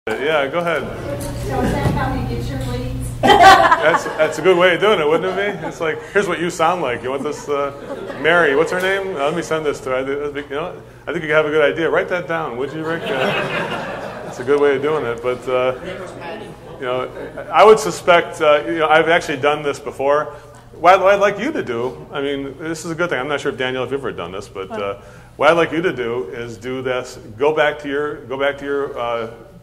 Yeah, go ahead. So is that how you get your leads? That's a good way of doing it, wouldn't it be? It's like, here's what you sound like. You want this, Mary? What's her name? Let me send this to her. I think you have a good idea. Write that down, would you, Rick? It's a good way of doing it. But I would suspect. I've actually done this before. What I'd like you to do, I mean, this is a good thing. I'm not sure if Danielle, if you've ever done this, but what I'd like you to do is do this. Go back to your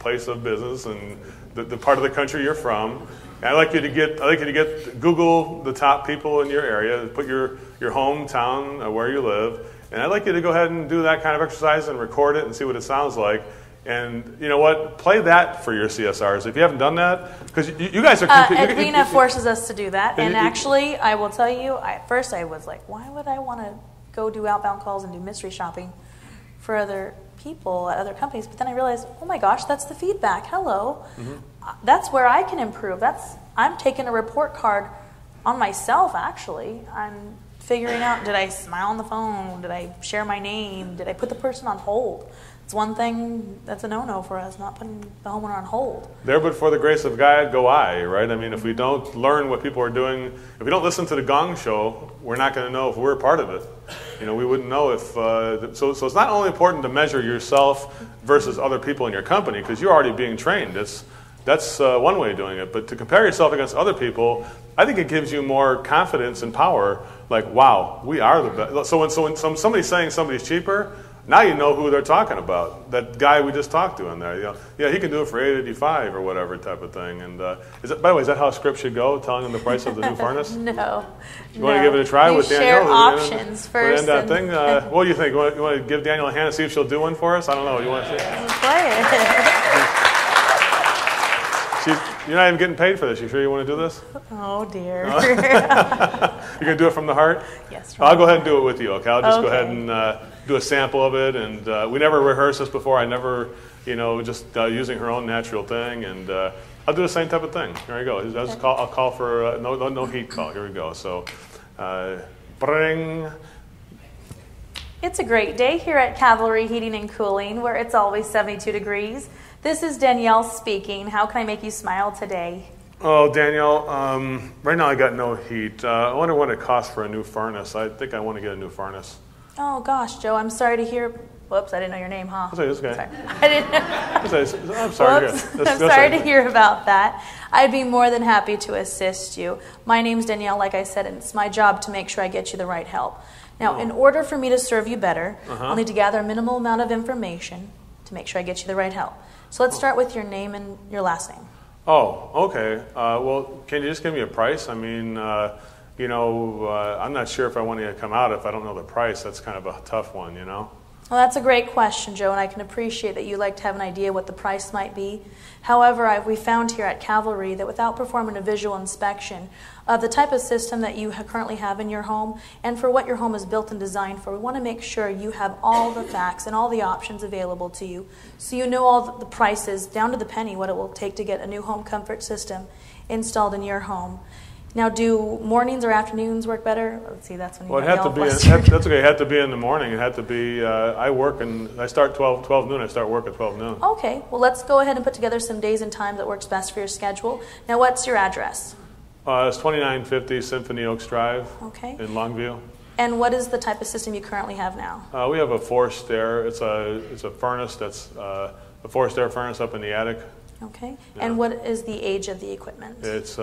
place of business and the part of the country you're from. And I'd like you to get Google the top people in your area, put your hometown where you live, and I'd like you to go ahead and do that kind of exercise and record it and see what it sounds like. And you know what? Play that for your CSRs. If you haven't done that, because you guys are... Edwina forces us to do that. And actually, I will tell you, at first I was like, why would I want to go do outbound calls and do mystery shopping for other people at other companies? But then I realized, oh my gosh, that's the feedback. Hello. Mm-hmm. That's where I can improve. I'm taking a report card on myself, actually. I'm figuring out, did I smile on the phone? Did I share my name? Did I put the person on hold? It's one thing that's a no-no for us, not putting the homeowner on hold. There but for the grace of God go I, right? I mean, if we don't learn what people are doing, if we don't listen to the gong show, we're not going to know if we're a part of it. We wouldn't know if... So it's not only important to measure yourself versus other people in your company, because you're already being trained. That's one way of doing it. But to compare yourself against other people, I think it gives you more confidence and power. Like, wow, we are the best. So when somebody's saying somebody's cheaper... Now you know who they're talking about. That guy we just talked to in there. Yeah, he can do it for $885 or whatever type of thing. And by the way, is that how a script should go? Telling them the price of the new furnace? No. You want to give it a try with Danielle? Share options first. What do you think? You want to give Danielle a hand and see if she'll do one for us? I don't know. You want to see? Play it. You're not even getting paid for this. You sure you want to do this? Oh dear. You're gonna do it from the heart? Yes. I'll go ahead and do it with you. Okay. I'll just go ahead and do a sample of it. And we never rehearsed this before. I never, just using her own natural thing. And I'll do the same type of thing. Here we go. I'll call for no heat call. Here we go. So, bring. It's a great day here at Cavalry Heating and Cooling, where it's always 72 degrees. This is Danielle speaking. How can I make you smile today? Oh, Danielle, right now I got no heat. I wonder what it costs for a new furnace. I think I want to get a new furnace. Oh, gosh, Joe, I'm sorry to hear... Whoops, I didn't know your name, huh? That's okay. Sorry. I didn't know. I'm sorry. Whoops. I'm sorry to hear about that. I'd be more than happy to assist you. My name's Danielle, like I said, and it's my job to make sure I get you the right help. Now, in order for me to serve you better, I'll need to gather a minimal amount of information to make sure I get you the right help. So let's start with your name and your last name. Oh, okay. Well, can you just give me a price? I mean, I'm not sure if I want to come out if I don't know the price. That's kind of a tough one, Well, that's a great question, Joe, and I can appreciate that you like to have an idea what the price might be. However, we found here at Cavalry that without performing a visual inspection of the type of system that you currently have in your home and for what your home is built and designed for, we want to make sure you have all the facts and all the options available to you so you know all the prices, down to the penny, what it will take to get a new home comfort system installed in your home. Now, do mornings or afternoons work better? Let's see, that's when you that's okay. It had to be in the morning. It had to be, I start 12 noon. I start work at 12 noon. Okay. Well, let's go ahead and put together some days and times that works best for your schedule. Now, what's your address? It's 2950 Symphony Oaks Drive in Longview. And what is the type of system you currently have now? We have a forced air. It's a furnace that's a forced air furnace up in the attic. Okay. Yeah. And what is the age of the equipment? It's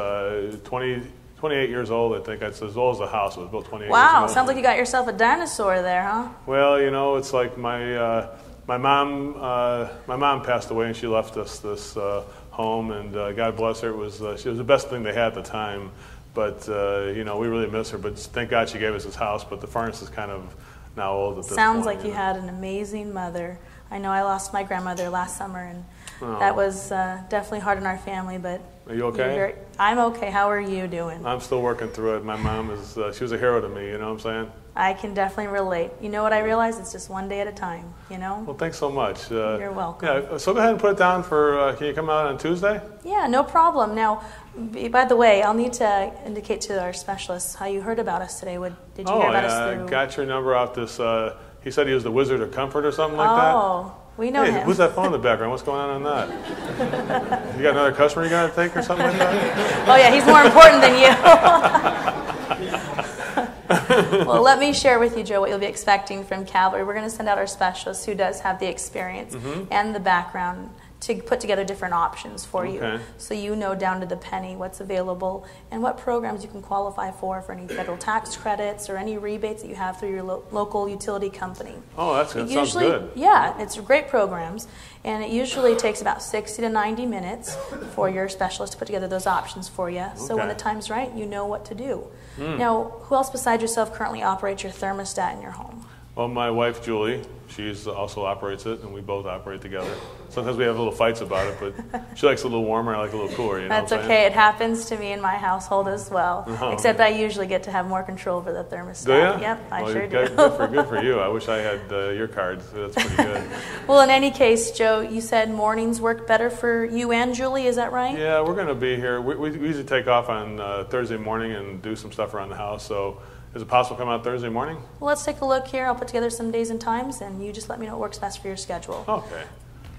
28 years old, I think. It's as old as the house. It was built 28 years ago. Wow, sounds like you got yourself a dinosaur there, huh? Well, it's like my mom passed away and she left us this home, and God bless her. She was the best thing they had at the time. But we really miss her. But thank God she gave us this house. But the furnace is kind of now old at this point. Sounds like you had an amazing mother. I know I lost my grandmother last summer, and that was definitely hard on our family. But are you okay? I'm okay. How are you doing? I'm still working through it. My mom she was a hero to me. You know what I'm saying? I can definitely relate. You know what I realize? It's just one day at a time. Well, thanks so much. You're welcome. Yeah. So go ahead and put it down for. Can you come out on Tuesday? Yeah, no problem. Now, by the way, I'll need to indicate to our specialists how you heard about us today. Did you hear about us through? I got your number off this. He said he was the Wizard of Comfort or something like that. Oh, We know him. Who's that phone in the background? What's going on that? You got another customer you got to take or something like that? Oh yeah, he's more important than you. Well, let me share with you, Joe, what you'll be expecting from Cavalry. We're going to send out our specialist who does have the experience and the background to put together different options for you, so you know down to the penny what's available and what programs you can qualify for any federal tax credits or any rebates that you have through your local utility company. Oh, that sounds good. Yeah, it's great programs, and it usually takes about 60 to 90 minutes for your specialist to put together those options for you, so when the time's right, you know what to do. Now, who else besides yourself currently operates your thermostat in your home? Well, my wife, Julie, she also operates it, and we both operate together. Sometimes we have little fights about it, but she likes a little warmer, I like a little cooler. You know That's okay. It happens to me in my household as well, except I usually get to have more control over the thermostat. Do you? Yep, I sure do. Good for you. I wish I had your card. That's pretty good. Well, in any case, Joe, you said mornings work better for you and Julie, is that right? Yeah, we're going to be here. We usually take off on Thursday morning and do some stuff around the house, so is it possible to come out Thursday morning? Well, let's take a look here. I'll put together some days and times, and you just let me know what works best for your schedule. Okay.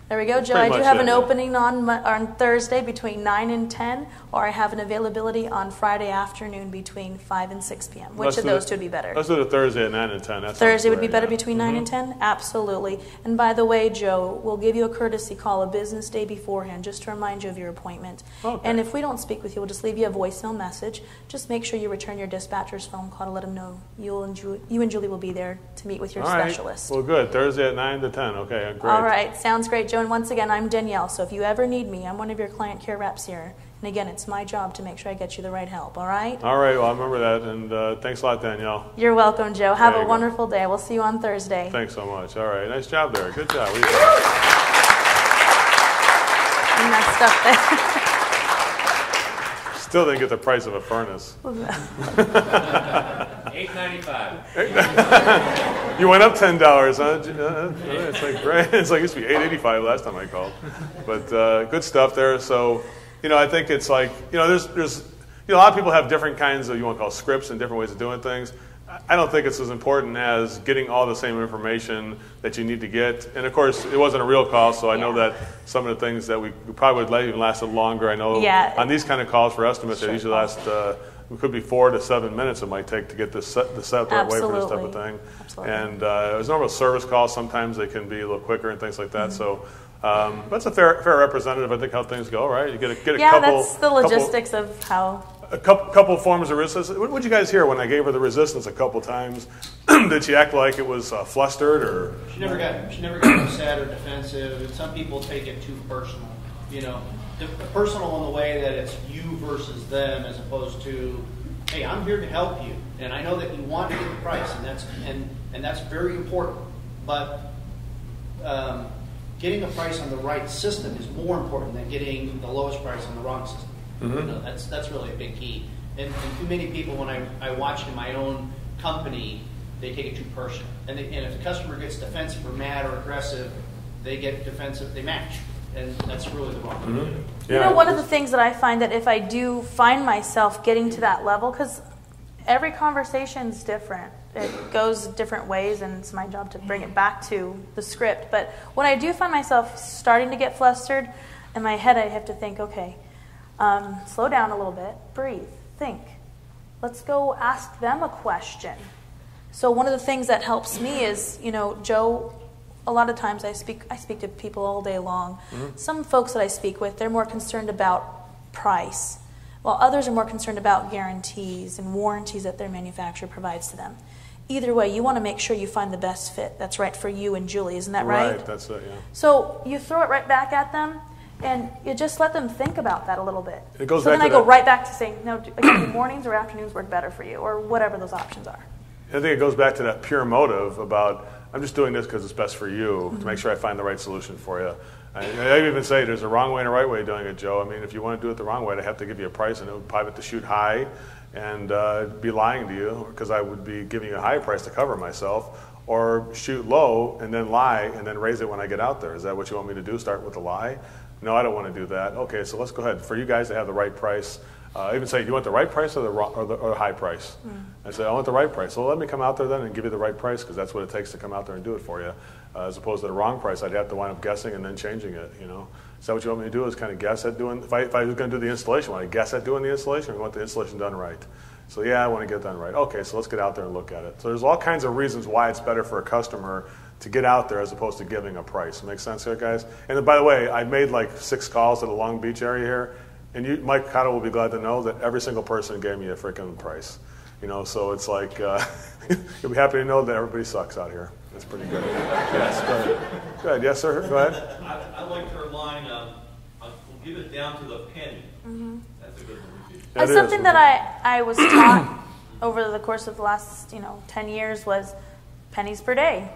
There we go, Joe. I do have an opening on Thursday between 9 and 10, or I have an availability on Friday afternoon between 5 and 6 p.m. Which of those two would be better? Let's do the Thursday at 9 and 10. Thursday would be better between 9 and 10? Absolutely. And by the way, Joe, we'll give you a courtesy call a business day beforehand just to remind you of your appointment. Okay. And if we don't speak with you, we'll just leave you a voicemail message. Just make sure you return your dispatcher's phone call to let them know you and Julie will be there to meet with your specialist. Well, good. Thursday at 9 to 10. Okay, great. All right. Sounds great, Joe. And once again, I'm Danielle, so if you ever need me, I'm one of your client care reps here. And again, it's my job to make sure I get you the right help, all right? All right, well, I remember that, and thanks a lot, Danielle. You're welcome, Joe. Have a wonderful day. We'll see you on Thursday. Thanks so much. All right, nice job there. Good job. You messed up there. Still didn't get the price of a furnace. $8.95. You went up $10, huh? It's like great. It's like it used to be $8.85 last time I called. But good stuff there. So, I think it's like, there's a lot of people have different kinds of, you want to call scripts and different ways of doing things. I don't think it's as important as getting all the same information that you need to get. And of course, it wasn't a real call, so I know that some of the things that we probably would even lasted longer. I know on these kind of calls for estimates, they usually last, it could be 4 to 7 minutes it might take to get the set the right way for this type of thing. Absolutely. And as normal service calls, sometimes they can be a little quicker and things like that. So that's a fair representative, I think, how things go, right? You get a couple. Yeah, that's the logistics of how. A couple forms of resistance. What did you guys hear when I gave her the resistance a couple times? Did she act like it was flustered, or? She never got upset or defensive. And some people take it too personal. Personal in the way that it's you versus them, as opposed to, hey, I'm here to help you, and I know that you want to get the price, and that's very important. But getting a price on the right system is more important than getting the lowest price on the wrong system. That's really a big key. And too many people, when I watch in my own company, they take it too personal. And if the customer gets defensive or mad or aggressive, they get defensive, they match. And that's really the wrong thing to do. Yeah, one of the things that I find that if I do find myself getting to that level, because every conversation is different. It goes different ways, and it's my job to bring it back to the script. But when I do find myself starting to get flustered, in my head I have to think, okay, slow down a little bit, breathe, think. Let's go ask them a question. So one of the things that helps me is, Joe, a lot of times I speak to people all day long. Some folks that I speak with, they're more concerned about price, while others are more concerned about guarantees and warranties that their manufacturer provides to them. Either way, you want to make sure you find the best fit that's right for you and Julie. Isn't that right? Right, that's it, yeah. So you throw it right back at them, and you just let them think about that a little bit. It goes so back then to I go right back to saying, no, again, mornings or afternoons work better for you, or whatever those options are. I think it goes back to that pure motive about, I'm just doing this because it's best for you, to make sure I find the right solution for you. I even say there's a wrong way and a right way of doing it, Joe. I mean, if you want to do it the wrong way, I'd have to give you a price, and it would probably have to shoot high and be lying to you, because I would be giving you a high price to cover myself, or shoot low and then lie and then raise it when I get out there. Is that what you want me to do, start with a lie? No, I don't want to do that. Okay, so let's go ahead. For you guys to have the right price, Even say, do you want the right price or the high price? I say, I want the right price. So let me come out there then and give you the right price, because that's what it takes to come out there and do it for you. As opposed to the wrong price, I'd have to wind up guessing and then changing it, you know. Is that what you want me to do, is kind of guess at doing, if I was going to do the installation, want to guess at doing the installation, or you want the installation done right? So yeah, I want to get it done right. Okay, so let's get out there and look at it. So there's all kinds of reasons why it's better for a customer to get out there as opposed to giving a price. Make sense here, guys? And then, by the way, I made like 6 calls to the Long Beach area here, and you, Mike Cotto will be glad to know that every single person gave me a freaking price. You know, so it's like, you'll be happy to know that everybody sucks out here. That's pretty good. Yes, go ahead. Go ahead. Yes, sir? Go ahead. I liked her line, we'll give it down to the penny. That's a good one. It's something that I was taught over the course of the last 10 years was pennies per day.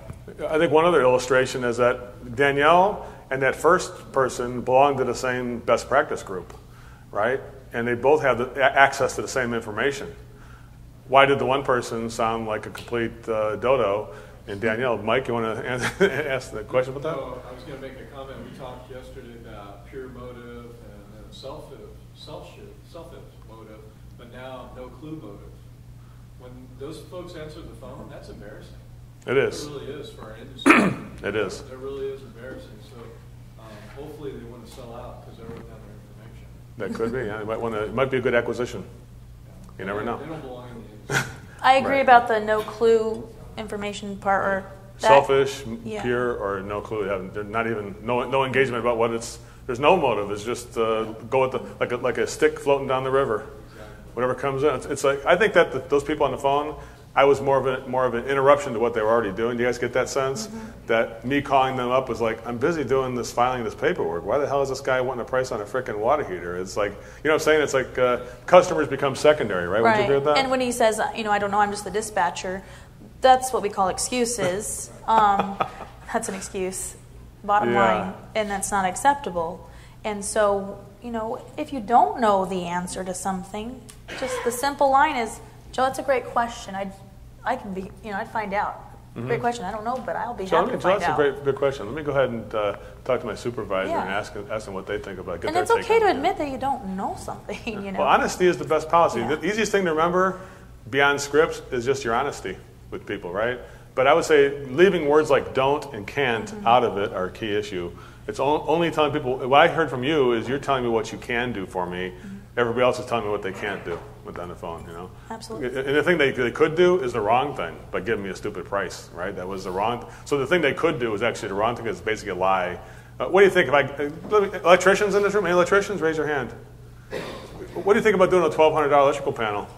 I think one other illustration is that Danielle and that first person belong to the same best practice group, right? And they both have access to the same information. Why did the one person sound like a complete dodo? And Danielle, Mike, you want to ask the question about that? No, I was going to make a comment. We talked yesterday about pure motive and selfish motive, but now no clue motive. When those folks answer the phone, that's embarrassing. It is. It really is for our industry. It is. It really is embarrassing. So hopefully they want to sell out because they already have their information. That could be. Yeah. You might want to. It might be a good acquisition. You never know. They don't belong in the industry. I agree about the no clue information part, or that, selfish, pure, or no clue. They're not even no engagement about what it's. There's no motive. It's just go with the like a stick floating down the river. Whatever comes in. It's like, I think that those people on the phone, I was more of an interruption to what they were already doing. Do you guys get that sense? That me calling them up was like, I'm busy doing this, filing this paperwork. Why the hell is this guy wanting a price on a frickin' water heater? It's like, you know what I'm saying? It's like customers become secondary, right? Would you agree with that? And when he says, I don't know, I'm just the dispatcher, that's what we call excuses. That's an excuse, bottom line, and that's not acceptable. And so, if you don't know the answer to something, just the simple line is, Joe, that's a great question. I can be, I'd find out. Great question. I don't know, but I'll be happy to find out. That's a good question. Let me go ahead and talk to my supervisor and ask them what they think about it. And it's okay to admit that you don't know something, Well, honesty is the best policy. Yeah. The easiest thing to remember beyond scripts is just your honesty with people, right? But I would say leaving words like don't and can't out of it are a key issue. It's only telling people, what I heard from you is you're telling me what you can do for me. Everybody else is telling me what they can't do on the phone, Absolutely. And the thing they could do is the wrong thing by giving me a stupid price, right? That was the wrong. So the thing they could do is actually the wrong thing. It's basically a lie. What do you think? Electricians in this room? Any electricians? Raise your hand. What do you think about doing a $1,200 electrical panel?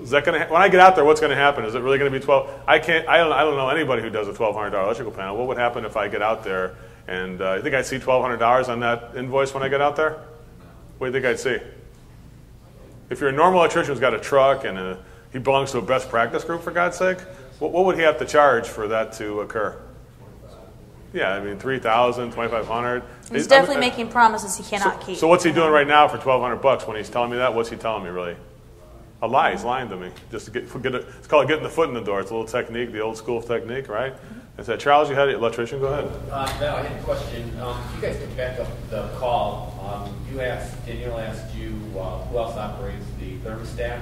Is that going to when I get out there? What's going to happen? Is it really going to be 12? I don't know anybody who does a $1,200 electrical panel. What would happen if I get out there and you think I'd see $1,200 on that invoice when I get out there? What do you think I'd see? If you're a normal electrician who's got a truck and he belongs to a best practice group, for God's sake, what would he have to charge for that to occur? Yeah, I mean, $3,000, $2,500. He's definitely making promises he cannot keep. So what's he doing right now for $1,200 when he's telling me that? What's he telling me, really? A lie. He's lying to me. Just to it's called getting the foot in the door. It's a little technique, the old school technique, right? I said, Charles, you had an electrician. Go ahead. Val, I had a question. You guys can back up the call. Danielle asked you who else operates the thermostat,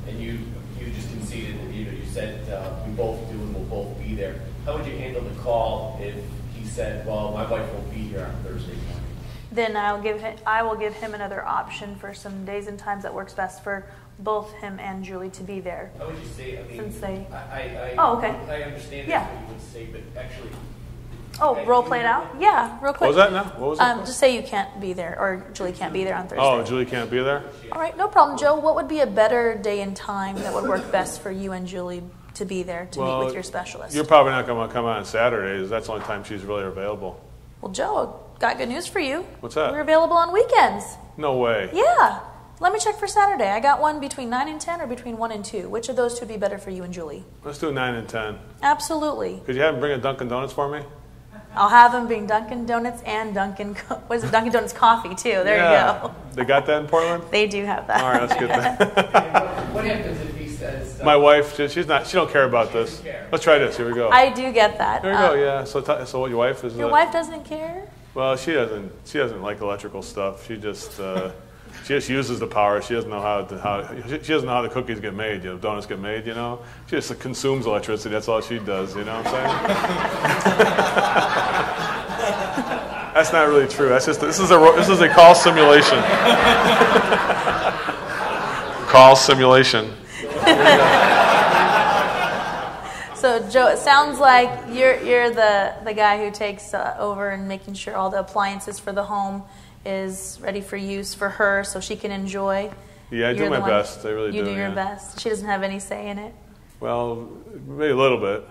and you just conceded that you said we both do and we'll both be there. How would you handle the call if he said, well, my wife won't be here on Thursday morning? Then I will give him another option for some days and times that works best for both him and Julie to be there. How would you say? I mean, okay. I understand that's what you would say, but actually. Role play it out? Yeah, real quick. What was that now? What was that? Just say you can't be there, or Julie can't be there on Thursday. Oh, Julie can't be there? All right, no problem. Joe, what would be a better day and time that would work best for you and Julie to be there to meet with your specialist? You're probably not going to come on Saturdays. That's the only time she's really available. Well, Joe, got good news for you. What's that? We're available on weekends. No way. Yeah. Let me check for Saturday. I got one between 9 and 10 or between 1 and 2. Which of those two would be better for you and Julie? Let's do 9 and 10. Absolutely. Could you have him bring a Dunkin' Donuts for me? I'll have him bring Dunkin' Donuts and Dunkin' Donuts coffee, too. There you go. They got that in Portland? They do have that. All right, let's get that. What happens if he says... My wife, she don't care about this. Let's try this. Here we go. I do get that. Here we go, yeah. So what your wife is... Your wife doesn't care? Well, she doesn't like electrical stuff. She just... She just uses the power. She doesn't know she doesn't know how the cookies get made. Donuts get made. She just consumes electricity. That's all she does. You know what I'm saying? That's not really true. That's just this is a call simulation. Call simulation. So Joe, it sounds like you're the guy who takes over and making sure all the appliances for the home is ready for use for her, so she can enjoy. Yeah, I do my best. I really do. You do your best. She doesn't have any say in it. Well, maybe a little bit.